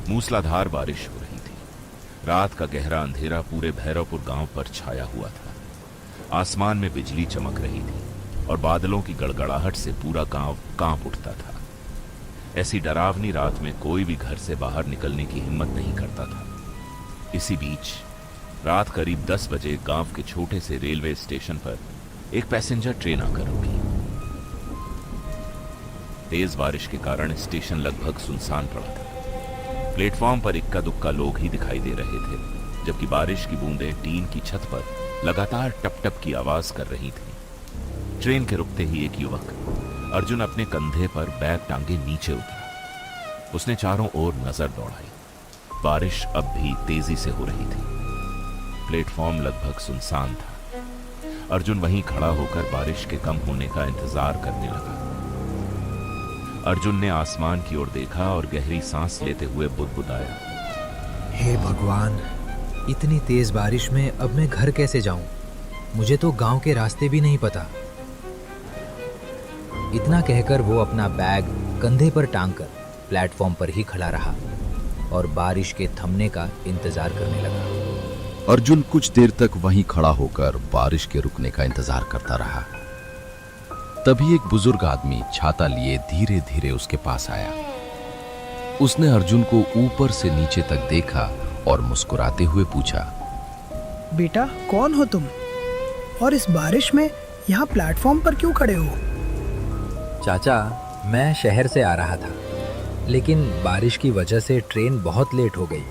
मूसलाधार बारिश हो रही थी। रात का गहरा अंधेरा पूरे भैरवपुर गांव पर छाया हुआ था। आसमान में बिजली चमक रही थी और बादलों की गड़गड़ाहट से पूरा गांव कांप उठता था। ऐसी डरावनी रात में कोई भी घर से बाहर निकलने की हिम्मत नहीं करता था। इसी बीच रात करीब 10 बजे गांव के छोटे से रेलवे स्टेशन पर एक पैसेंजर ट्रेन आकर रुकी। तेज बारिश के कारण स्टेशन लगभग सुनसान पड़ा था। प्लेटफॉर्म पर इक्का दुक्का लोग ही दिखाई दे रहे थे, जबकि बारिश की बूंदें टीन की छत पर लगातार टप टप की आवाज कर रही थी। ट्रेन के रुकते ही एक युवक अर्जुन अपने कंधे पर बैग टांगे नीचे उतरा। उसने चारों ओर नजर दौड़ाई। बारिश अब भी तेजी से हो रही थी। प्लेटफॉर्म लगभग सुनसान था। अर्जुन वहीं खड़ा होकर बारिश के कम होने का इंतजार करने लगा। अर्जुन ने आसमान की ओर देखा और गहरी सांस लेते हुए बुदबुदाया, हे भगवान, इतनी तेज बारिश में अब मैं घर कैसे जाऊं? मुझे तो गांव के रास्ते भी नहीं पता। इतना कहकर वो अपना बैग कंधे पर टांगकर प्लेटफॉर्म पर ही खड़ा रहा और बारिश के थमने का इंतजार करने लगा। अर्जुन कुछ देर तक वहीं खड़ा होकर बारिश के रुकने का इंतजार करता रहा। तभी एक बुजुर्ग आदमी छाता लिए धीरे धीरे उसके पास आया। उसने अर्जुन को ऊपर से नीचे तक देखा और मुस्कुराते हुए पूछा, बेटा, कौन हो तुम और इस बारिश में यहाँ प्लेटफॉर्म पर क्यों खड़े हो? चाचा, मैं शहर से आ रहा था, लेकिन बारिश की वजह से ट्रेन बहुत लेट हो गई।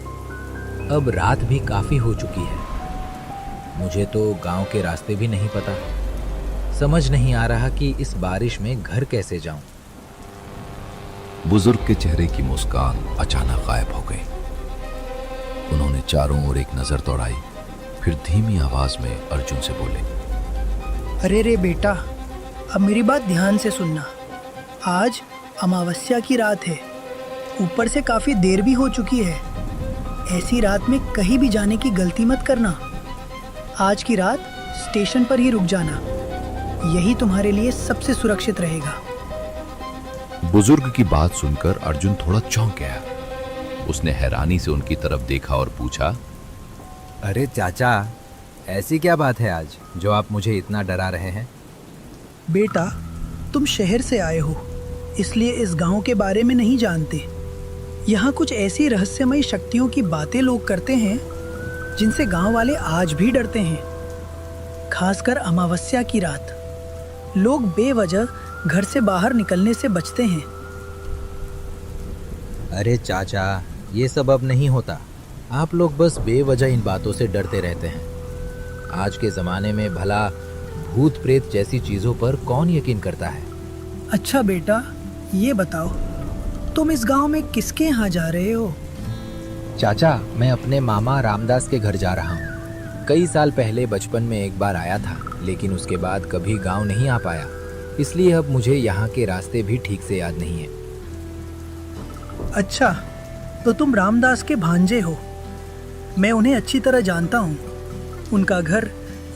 अब रात भी काफ़ी हो चुकी है। मुझे तो गांव के रास्ते भी नहीं पता। समझ नहीं आ रहा कि इस बारिश में घर कैसे जाऊं। बुजुर्ग के चेहरे की मुस्कान अचानक गायब हो गई। उन्होंने चारों ओर एक नजर दौड़ाई, फिर धीमी आवाज में अर्जुन से बोले, अरे रे बेटा, अब मेरी बात ध्यान से सुनना। आज अमावस्या की रात है, ऊपर से काफ़ी देर भी हो चुकी है। ऐसी रात में कहीं भी जाने की गलती मत करना। आज की रात स्टेशन पर ही रुक जाना, यही तुम्हारे लिए सबसे सुरक्षित रहेगा। बुजुर्ग की बात सुनकर अर्जुन थोड़ा चौंक गया। उसने हैरानी से उनकी तरफ देखा और पूछा, अरे चाचा, ऐसी क्या बात है आज जो आप मुझे इतना डरा रहे हैं? बेटा, तुम शहर से आए हो, इसलिए इस गांव के बारे में नहीं जानते। यहाँ कुछ ऐसी रहस्यमयी शक्तियों की बातें लोग करते हैं जिनसे गांव वाले आज भी डरते हैं। खासकर अमावस्या की रात लोग बेवजह घर से बाहर निकलने से बचते हैं। अरे चाचा, ये सब अब नहीं होता। आप लोग बस बेवजह इन बातों से डरते रहते हैं। आज के ज़माने में भला भूत प्रेत जैसी चीज़ों पर कौन यकीन करता है? अच्छा बेटा, ये बताओ, तुम इस गांव में किसके यहाँ जा रहे हो? चाचा, मैं अपने मामा रामदास के घर जा रहा हूँ। कई साल पहले बचपन में एक बार आया था, लेकिन उसके बाद कभी गांव नहीं आ पाया, इसलिए अब मुझे यहाँ के रास्ते भी ठीक से याद नहीं है। अच्छा, तो तुम रामदास के भांजे हो। मैं उन्हें अच्छी तरह जानता हूँ। उनका घर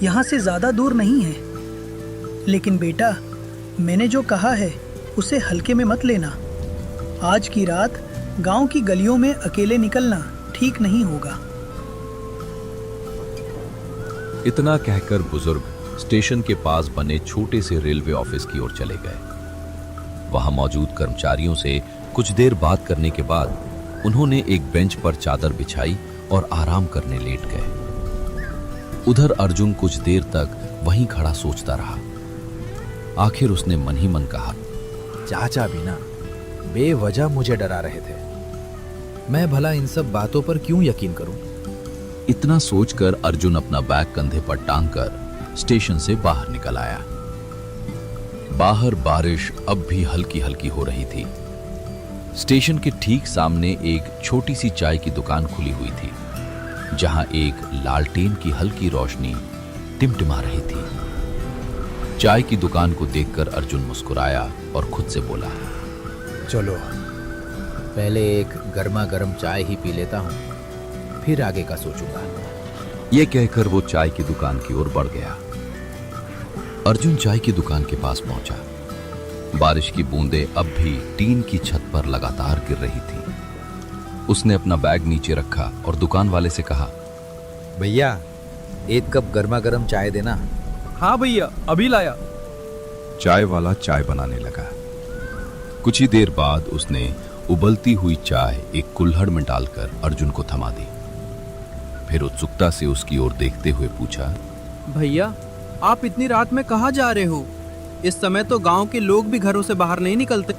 यहाँ से ज़्यादा दूर नहीं है। लेकिन बेटा, मैंने जो कहा है उसे हल्के में मत लेना। आज की रात गांव की गलियों में अकेले निकलना ठीक नहीं होगा। इतना कहकर बुजुर्ग स्टेशन के पास बने छोटे से रेलवे ऑफिस की ओर चले गए। वहां मौजूद कर्मचारियों से कुछ देर बात करने के बाद उन्होंने एक बेंच पर चादर बिछाई और आराम करने लेट गए। उधर अर्जुन कुछ देर तक वहीं खड़ा सोचता रहा। आखिर उसने मन ही मन कहा, चाचा भी ना बेवजह मुझे डरा रहे थे। मैं भला इन सब बातों पर क्यों यकीन करूं? इतना सोचकर अर्जुन अपना बैग कंधे पर टांगकर स्टेशन से बाहर निकल आया। बाहर बारिश अब भी हल्की हल्की हो रही थी। स्टेशन के ठीक सामने एक छोटी सी चाय की दुकान खुली हुई थी, जहां एक लालटेन की हल्की रोशनी टिमटिमा रही थी। चाय की दुकान को देखकर अर्जुन मुस्कुराया और खुद से बोला, चलो पहले एक गर्मा गर्म चाय ही पी लेता हूँ, फिर आगे का सोचूंगा। यह कहकर वो चाय की दुकान की ओर बढ़ गया। अर्जुन चाय की दुकान के पास पहुंचा। बारिश की बूंदें अब भी टीन की छत पर लगातार गिर रही थी। उसने अपना बैग नीचे रखा और दुकान वाले से कहा, भैया एक कप गर्मा गर्म चाय देना। हाँ भैया, अभी लाया। चाय वाला चाय बनाने लगा। कुछ ही देर बाद उसने उबलती हुई चाय एक कुल्हड़ में डालकर अर्जुन को थमा दी। फिर उत्सुकता से उसकी ओर देखते हुए पूछा, भैया आप इतनी रात में कहाँ जा रहे हो? इस समय तो गांव के लोग भी घरों से बाहर नहीं निकलते।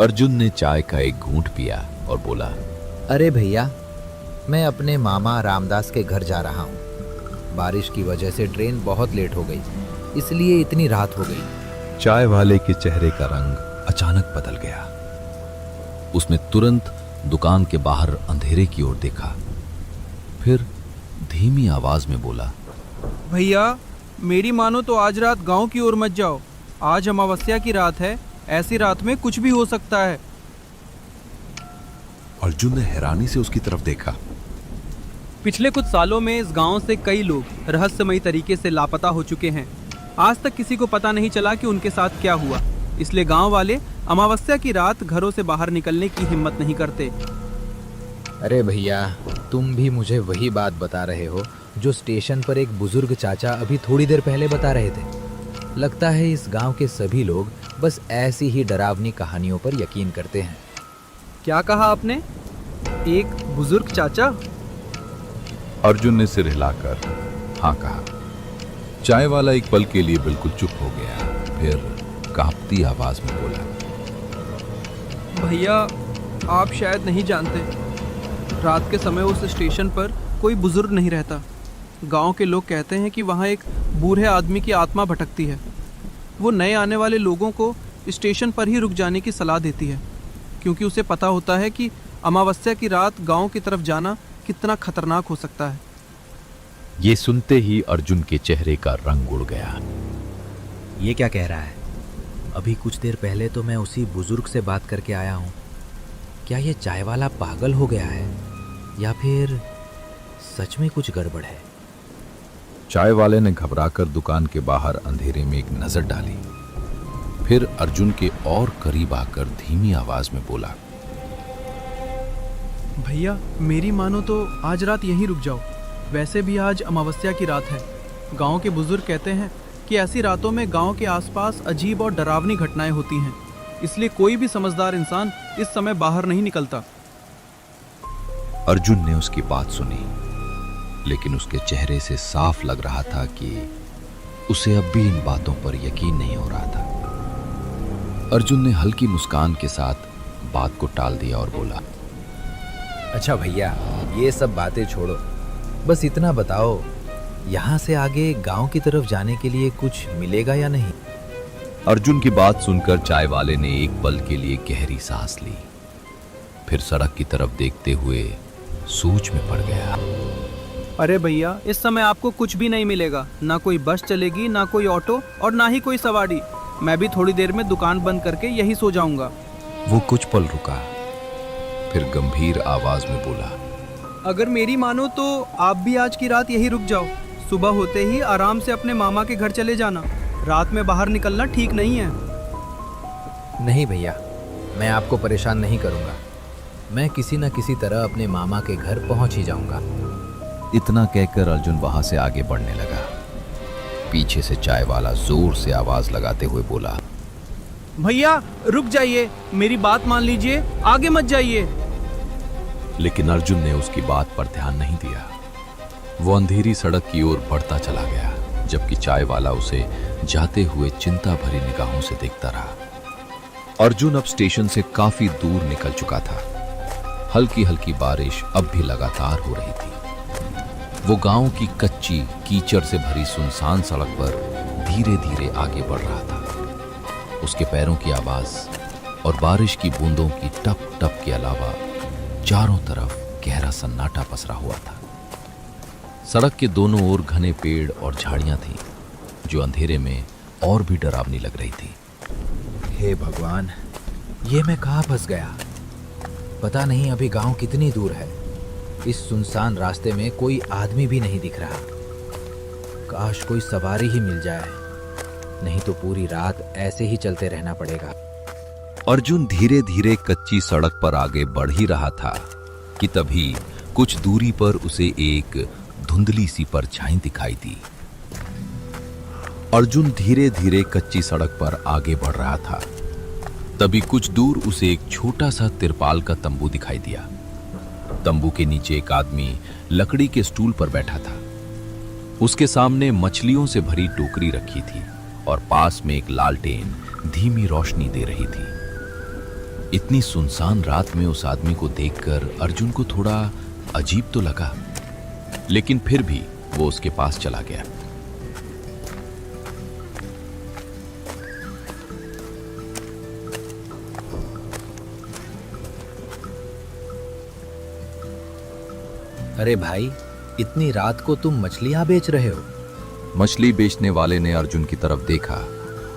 अर्जुन ने चाय का एक घूंट पिया और बोला, अरे भैया, मैं अपने मामा रामदास के घर जा रहा हूँ। बारिश की वजह से ट्रेन बहुत लेट हो गई, इसलिए इतनी रात हो गई। चाय वाले के चेहरे का रंग अचानक बदल गया। उसने तुरंत दुकान के बाहर अंधेरे की ओर देखा, फिर धीमी आवाज में बोला, भैया मेरी मानो तो आज रात गांव की ओर मत जाओ। आज अमावस्या की रात है, ऐसी रात में कुछ भी हो सकता है। अर्जुन ने हैरानी से उसकी तरफ देखा। पिछले कुछ सालों में इस गांव से कई लोग रहस्यमयी तरीके से लापता हो चुके हैं। आज तक किसी को पता नहीं चला कि उनके साथ क्या हुआ, इसलिए गांव वाले अमावस्या की रात घरों से बाहर निकलने की हिम्मत नहीं करते। अरे भैया, तुम भी मुझे वही बात बता रहे हो जो स्टेशन पर एक बुजुर्ग चाचा अभी थोड़ी देर पहले बता रहे थे। लगता है इस गांव के सभी लोग बस ऐसी ही डरावनी कहानियों पर यकीन करते हैं। क्या कहा आपने? एक बुजुर्ग चाचा? अर्जुन ने सिर हिलाकर हाँ कहा। चाय वाला एक पल के लिए बिल्कुल चुप हो गया, फिर कांपती आवाज में बोला, भैया आप शायद नहीं जानते, रात के समय उस स्टेशन पर कोई बुजुर्ग नहीं रहता। गांव के लोग कहते हैं कि वहाँ एक बूढ़े आदमी की आत्मा भटकती है। वो नए आने वाले लोगों को स्टेशन पर ही रुक जाने की सलाह देती है, क्योंकि उसे पता होता है कि अमावस्या की रात गांव की तरफ जाना कितना खतरनाक हो सकता है। ये सुनते ही अर्जुन के चेहरे का रंग उड़ गया। ये क्या कह रहा है? अभी कुछ देर पहले तो मैं उसी बुजुर्ग से बात करके आया हूँ। क्या ये चाय वाला पागल हो गया है या फिर सच में कुछ गड़बड़ है? चाय वाले ने घबराकर दुकान के बाहर अंधेरे में एक नजर डाली, फिर अर्जुन के और करीब आकर धीमी आवाज में बोला, भैया मेरी मानो तो आज रात यहीं रुक जाओ। वैसे भी आज अमावस्या की रात है। गांव के बुजुर्ग कहते हैं कि ऐसी रातों में गांव के आसपास अजीब और डरावनी घटनाएं होती हैं, इसलिए कोई भी समझदार इंसान इस समय बाहर नहीं निकलता। अर्जुन ने उसकी बात सुनी, लेकिन उसके चेहरे से साफ लग रहा था कि उसे अब भी इन बातों पर यकीन नहीं हो रहा था। अर्जुन ने हल्की मुस्कान के साथ बात को टाल दिया और बोला, अच्छा भैया, ये सब बातें छोड़ो, बस इतना बताओ, यहाँ से आगे गांव की तरफ जाने के लिए कुछ मिलेगा या नहीं? अर्जुन की बात सुनकर चाय वाले ने एक पल के लिए गहरी सांस ली, फिर सड़क की तरफ देखते हुए सोच में पड़ गया। अरे भैया, इस समय आपको कुछ भी नहीं मिलेगा। ना कोई बस चलेगी, ना कोई ऑटो और ना ही कोई सवारी। मैं भी थोड़ी देर में दुकान बंद करके यही सो जाऊंगा। वो कुछ पल रुका, फिर गंभीर आवाज में बोला, अगर मेरी मानो तो आप भी आज की रात यही रुक जाओ। सुबह होते ही आराम से अपने मामा के घर चले जाना। रात में बाहर निकलना ठीक नहीं है। नहीं भैया, मैं आपको परेशान नहीं करूँगा। मैं किसी न किसी तरह अपने मामा के घर पहुँच ही जाऊँगा। इतना कहकर अर्जुन वहां से आगे बढ़ने लगा। पीछे से चाय वाला जोर से आवाज लगाते हुए बोला, भैया रुक जाइए, मेरी बात मान लीजिए, आगे मत जाइए। लेकिन अर्जुन ने उसकी बात पर ध्यान नहीं दिया। वो अंधेरी सड़क की ओर बढ़ता चला गया, जबकि चाय वाला उसे जाते हुए चिंता भरी निगाहों से देखता रहा। अर्जुन अब स्टेशन से काफी दूर निकल चुका था। हल्की हल्की बारिश अब भी लगातार हो रही थी। वो गांव की कच्ची कीचड़ से भरी सुनसान सड़क पर धीरे धीरे आगे बढ़ रहा था। उसके पैरों की आवाज और बारिश की बूंदों की टप टप के अलावा चारों तरफ गहरा सन्नाटा पसरा हुआ था। सड़क के दोनों ओर घने पेड़ और झाड़ियां थीं, जो अंधेरे में और भी डरावनी लग रही थी। हे भगवान, ये मैं कहाँ फंस गया? पता नहीं अभी गांव कितनी दूर है। इस सुनसान रास्ते में कोई आदमी भी नहीं दिख रहा। काश कोई सवारी ही मिल जाए, नहीं तो पूरी रात ऐसे ही चलते रहना पड़ेगा। अर्जुन धीरे धीरे कच्ची सड़क पर आगे बढ़ ही रहा था कि तभी कुछ दूरी पर उसे एक धुंधली सी परछाई दिखाई दी। अर्जुन धीरे धीरे कच्ची सड़क पर आगे बढ़ रहा था। तभी कुछ दूर उसे एक छोटा सा तिरपाल का तंबू दिखाई दिया। तंबू के नीचे एक आदमी लकड़ी के स्टूल पर बैठा था। उसके सामने मछलियों से भरी टोकरी रखी थी और पास में एक लालटेन धीमी रोशनी दे रही थी। इतनी सुनसान रात में उस आदमी को देखकर अर्जुन को थोड़ा अजीब तो लगा, लेकिन फिर भी वो उसके पास चला गया। अरे भाई, इतनी रात को तुम मछलियां बेच रहे हो? मछली बेचने वाले ने अर्जुन की तरफ देखा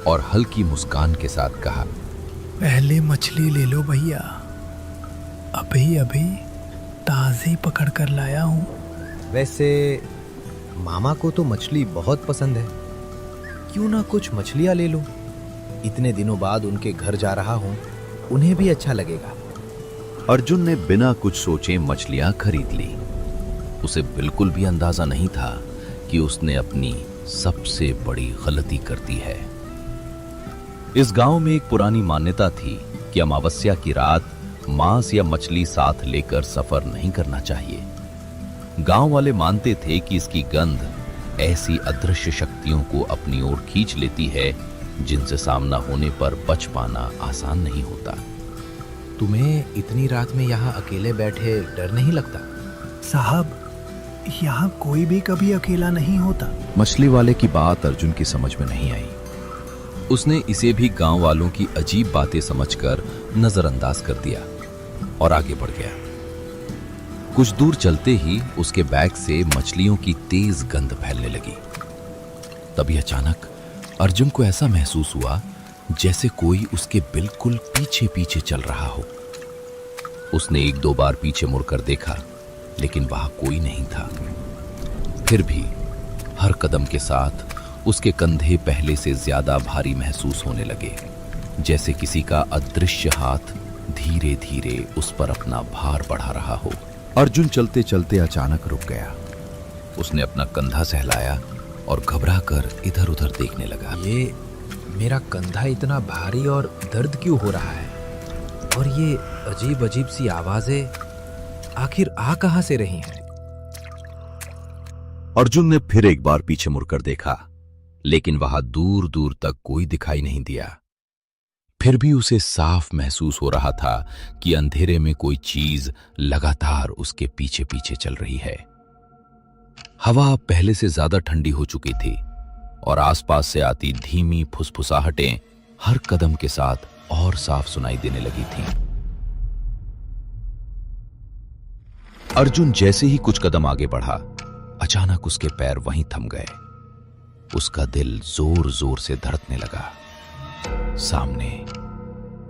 और हल्की मुस्कान के साथ कहा, पहले मछली ले लो भैया, अभी अभी ताज़ी पकड़ कर लाया हूँ। वैसे मामा को तो मछली बहुत पसंद है, क्यों ना कुछ मछलियां ले लूं? इतने दिनों बाद उनके घर जा रहा हूं, उन्हें भी अच्छा लगेगा। अर्जुन ने बिना कुछ सोचे मछलियां खरीद ली। उसे बिल्कुल भी अंदाजा नहीं था कि उसने अपनी सबसे बड़ी गलती कर दी है। इस गांव में एक पुरानी मान्यता थी कि अमावस्या की रात मांस या मछली साथ लेकर सफर नहीं करना चाहिए। गांव वाले मानते थे कि इसकी गंध ऐसी अदृश्य शक्तियों को अपनी ओर खींच लेती है जिनसे सामना होने पर बच पाना आसान नहीं होता। तुम्हें इतनी रात में यहाँ अकेले बैठे डर नहीं लगता? साहब, यहाँ कोई भी कभी अकेला नहीं होता। मछली वाले की बात अर्जुन की समझ में नहीं आई। उसने इसे भी गांव वालों की अजीब बातें समझकर नजरअंदाज कर दिया और आगे बढ़ गया। कुछ दूर चलते ही उसके बैग से मछलियों की तेज गंध फैलने लगी। तभी अचानक अर्जुन को ऐसा महसूस हुआ जैसे कोई उसके बिल्कुल पीछे पीछे चल रहा हो। उसने एक दो बार पीछे मुड़कर देखा, लेकिन वहां कोई नहीं था। फिर भी हर कदम के साथ उसके कंधे पहले से ज्यादा भारी महसूस होने लगे, जैसे किसी का अदृश्य हाथ धीरे धीरे उस पर अपना भार बढ़ा रहा हो। अर्जुन चलते चलते अचानक रुक गया। उसने अपना कंधा सहलाया और घबराकर इधर उधर देखने लगा। ये मेरा कंधा इतना भारी और दर्द क्यों हो रहा है? और ये अजीब अजीब सी आवाजें आखिर आ कहां से रही हैं? अर्जुन ने फिर एक बार पीछे मुड़कर देखा, लेकिन वहां दूर दूर तक कोई दिखाई नहीं दिया। फिर भी उसे साफ महसूस हो रहा था कि अंधेरे में कोई चीज लगातार उसके पीछे पीछे चल रही है। हवा पहले से ज्यादा ठंडी हो चुकी थी और आसपास से आती धीमी फुसफुसाहटें हर कदम के साथ और साफ सुनाई देने लगी थीं। अर्जुन जैसे ही कुछ कदम आगे बढ़ा, अचानक उसके पैर वहीं थम गए। उसका दिल जोर जोर से धड़कने लगा। सामने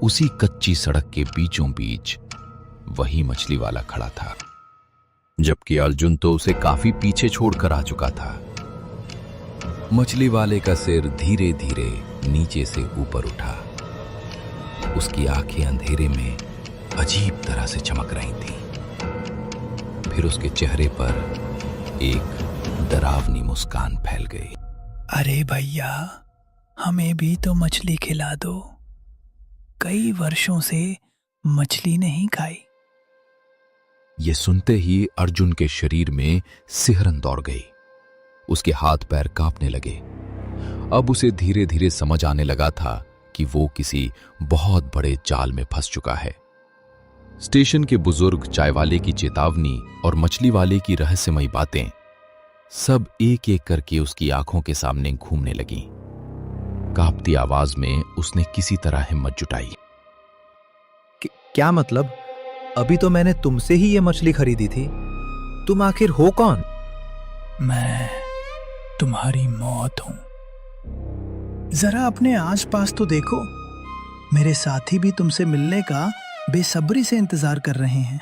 उसी कच्ची सड़क के बीचों बीच वही मछली वाला खड़ा था, जबकि अर्जुन तो उसे काफी पीछे छोड़कर आ चुका था। मछली वाले का सिर धीरे धीरे नीचे से ऊपर उठा। उसकी आंखें अंधेरे में अजीब तरह से चमक रही थीं। फिर उसके चेहरे पर एक डरावनी मुस्कान फैल गई। अरे भैया, हमें भी तो मछली खिला दो, कई वर्षों से मछली नहीं खाई। ये सुनते ही अर्जुन के शरीर में सिहरन दौड़ गई। उसके हाथ पैर कांपने लगे। अब उसे धीरे धीरे समझ आने लगा था कि वो किसी बहुत बड़े जाल में फंस चुका है। स्टेशन के बुजुर्ग, चाय वाले की चेतावनी और मछली वाले की रहस्यमयी बातें सब एक एक करके उसकी आंखों के सामने घूमने लगी। कांपती आवाज में उसने किसी तरह हिम्मत जुटाई। क्या मतलब? अभी तो मैंने तुमसे ही ये मछली खरीदी थी। तुम आखिर हो कौन? मैं तुम्हारी मौत हूं। जरा अपने आसपास तो देखो, मेरे साथी भी तुमसे मिलने का बेसब्री से इंतजार कर रहे हैं।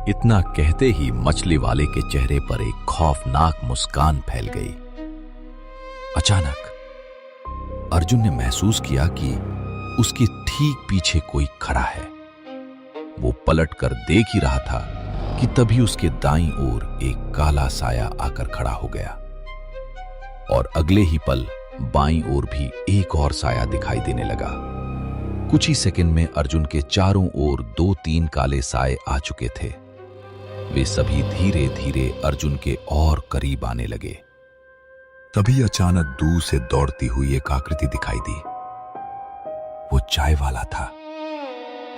इतना कहते ही मछली वाले के चेहरे पर एक खौफनाक मुस्कान फैल गई। अचानक अर्जुन ने महसूस किया कि उसके ठीक पीछे कोई खड़ा है। वो पलट कर देख ही रहा था कि तभी उसके दाईं ओर एक काला साया आकर खड़ा हो गया और अगले ही पल बाईं ओर भी एक और साया दिखाई देने लगा। कुछ ही सेकंड में अर्जुन के चारों ओर 2-3 काले साए आ चुके थे। वे सभी धीरे धीरे अर्जुन के और करीब आने लगे। तभी अचानक दूर से दौड़ती हुई एक आकृति दिखाई दी। वो चाय वाला था।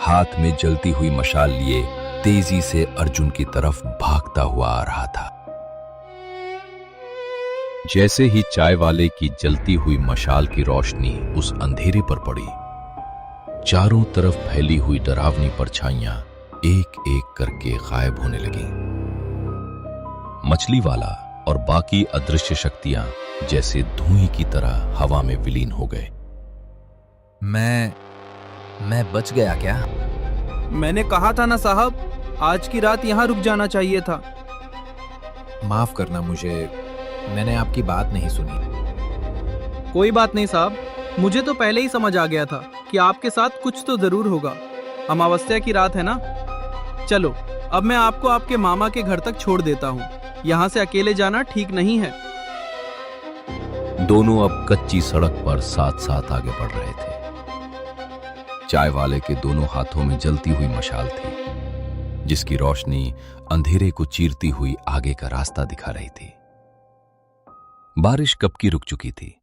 हाथ में जलती हुई मशाल लिए तेजी से अर्जुन की तरफ भागता हुआ आ रहा था। जैसे ही चाय वाले की जलती हुई मशाल की रोशनी उस अंधेरे पर पड़ी, चारों तरफ फैली हुई डरावनी परछाइयां एक एक करके गायब होने लगी। मछली वाला और बाकी अदृश्य शक्तियां जैसे धुएं की तरह हवा में विलीन हो गए। मैं बच गया क्या? मैंने कहा था ना साहब, आज की रात यहाँ रुक जाना चाहिए था। माफ करना मुझे, मैंने आपकी बात नहीं सुनी। कोई बात नहीं साहब, मुझे तो पहले ही समझ आ गया था कि आपके साथ कुछ तो जरूर होगा। अमावस्या की रात है ना। चलो अब मैं आपको आपके मामा के घर तक छोड़ देता हूँ। यहाँ से अकेले जाना ठीक नहीं है। दोनों अब कच्ची सड़क पर साथ साथ आगे बढ़ रहे थे। चाय वाले के दोनों हाथों में जलती हुई मशाल थी, जिसकी रोशनी अंधेरे को चीरती हुई आगे का रास्ता दिखा रही थी। बारिश कब की रुक चुकी थी।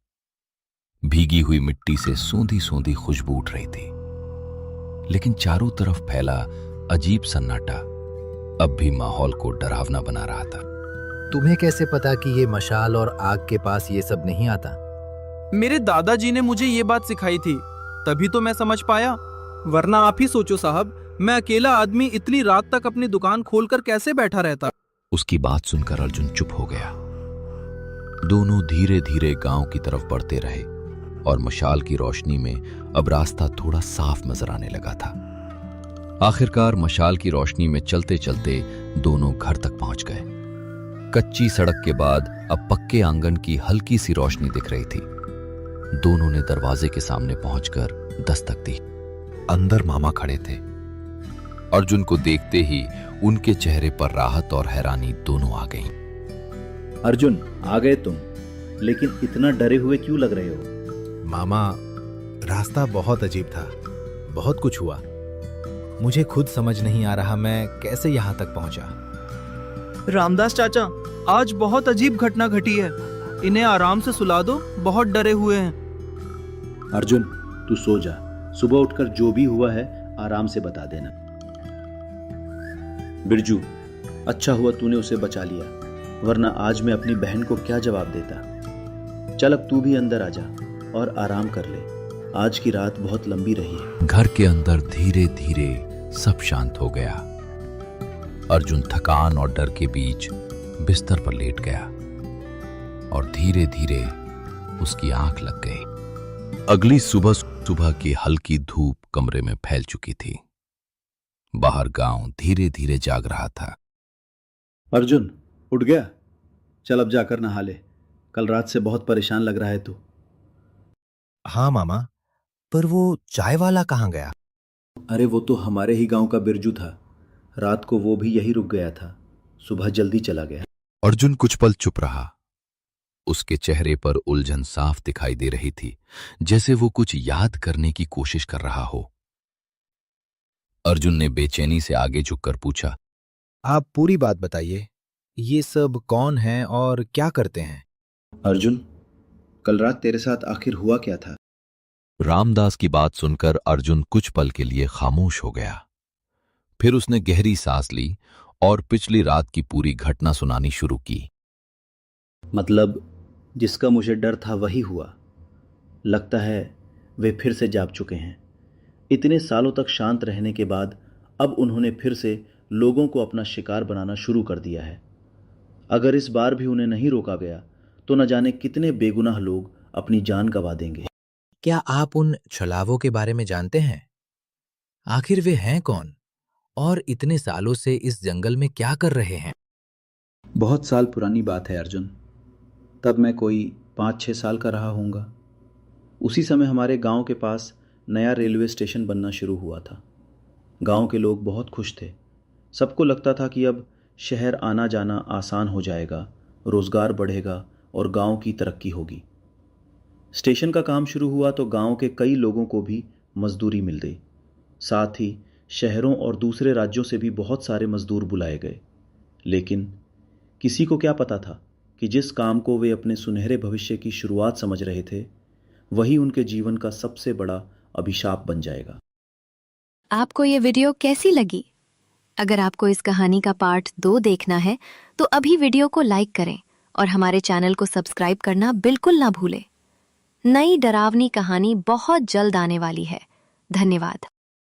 भीगी हुई मिट्टी से सोंधी सोंधी खुशबू उठ रही थी, लेकिन चारों तरफ फैला अजीब सन्नाटा अब भी माहौल को डरावना बना रहा था। तुम्हें कैसे पता कि ये मशाल और आग के पास ये सब नहीं आता? मेरे दादाजी ने मुझे ये बात सिखाई थी, तभी तो मैं समझ पाया। वरना आप ही सोचो साहब, मैं अकेला आदमी इतनी रात तक अपनी दुकान खोलकर कैसे बैठा रहता। उसकी बात सुनकर अर्जुन चुप हो गया। दोनों धीरे धीरे गांव की तरफ बढ़ते रहे और मशाल की रोशनी में अब रास्ता थोड़ा साफ नजर आने लगा था। आखिरकार मशाल की रोशनी में चलते चलते दोनों घर तक पहुंच गए। कच्ची सड़क के बाद अब पक्के आंगन की हल्की सी रोशनी दिख रही थी। दोनों ने दरवाजे के सामने पहुंचकर दस्तक दी। अंदर मामा खड़े थे। अर्जुन को देखते ही उनके चेहरे पर राहत और हैरानी दोनों आ गईं। अर्जुन, आ गए तुम, लेकिन इतना डरे हुए क्यों लग रहे हो? मामा, रास्ता बहुत अजीब था, बहुत कुछ हुआ। मुझे खुद समझ नहीं आ रहा मैं कैसे यहाँ तक पहुँचा। रामदास चाचा, आज बहुत अजीब घटना घटी है। इन्हें आराम से सुला दो, बहुत डरे हुए हैं। अर्जुन, तू सो जा। सुबह उठकर जो भी हुआ है आराम से बता देना। बिरजू, अच्छा हुआ तूने उसे बचा लिया, वरना आज मैं अपनी बहन को क्या जवाब देता। चल अब तू भी अंदर आ जा और आराम कर ले। आज की रात बहुत लंबी रही है। घर के अंदर धीरे धीरे सब शांत हो गया। अर्जुन थकान और डर के बीच बिस्तर पर लेट गया और धीरे धीरे उसकी आंख लग गई। अगली सुबह सुबह की हल्की धूप कमरे में फैल चुकी थी। बाहर गांव धीरे धीरे जाग रहा था। अर्जुन, उठ गया? चल अब जाकर नहा ले। कल रात से बहुत परेशान लग रहा है तू। हाँ मामा, पर वो चाय वाला कहाँ गया? अरे वो तो हमारे ही गांव का बिरजू था। रात को वो भी यही रुक गया था, सुबह जल्दी चला गया। अर्जुन कुछ पल चुप रहा। उसके चेहरे पर उलझन साफ दिखाई दे रही थी, जैसे वो कुछ याद करने की कोशिश कर रहा हो। अर्जुन ने बेचैनी से आगे झुककर पूछा, आप पूरी बात बताइए। ये सब कौन है और क्या करते हैं? अर्जुन, कल रात तेरे साथ आखिर हुआ क्या था? रामदास की बात सुनकर अर्जुन कुछ पल के लिए खामोश हो गया। फिर उसने गहरी सांस ली और पिछली रात की पूरी घटना सुनानी शुरू की। मतलब जिसका मुझे डर था वही हुआ। लगता है वे फिर से जाग चुके हैं। इतने सालों तक शांत रहने के बाद अब उन्होंने फिर से लोगों को अपना शिकार बनाना शुरू कर दिया है। अगर इस बार भी उन्हें नहीं रोका गया तो न जाने कितने बेगुनाह लोग अपनी जान गंवा देंगे। क्या आप उन छलावों के बारे में जानते हैं? आखिर वे हैं कौन और इतने सालों से इस जंगल में क्या कर रहे हैं? बहुत साल पुरानी बात है अर्जुन। तब मैं कोई 5-6 साल का रहा होऊंगा। उसी समय हमारे गांव के पास नया रेलवे स्टेशन बनना शुरू हुआ था। गांव के लोग बहुत खुश थे। सबको लगता था कि अब शहर आना जाना आसान हो जाएगा, रोजगार बढ़ेगा और गांव की तरक्की होगी। स्टेशन का काम शुरू हुआ तो गांव के कई लोगों को भी मजदूरी मिल गई। साथ ही शहरों और दूसरे राज्यों से भी बहुत सारे मजदूर बुलाए गए। लेकिन किसी को क्या पता था कि जिस काम को वे अपने सुनहरे भविष्य की शुरुआत समझ रहे थे, वही उनके जीवन का सबसे बड़ा अभिशाप बन जाएगा। आपको ये वीडियो कैसी लगी? अगर आपको इस कहानी का पार्ट 2 देखना है तो अभी वीडियो को लाइक करें और हमारे चैनल को सब्सक्राइब करना बिल्कुल ना भूलें। नई डरावनी कहानी बहुत जल्द आने वाली है। धन्यवाद।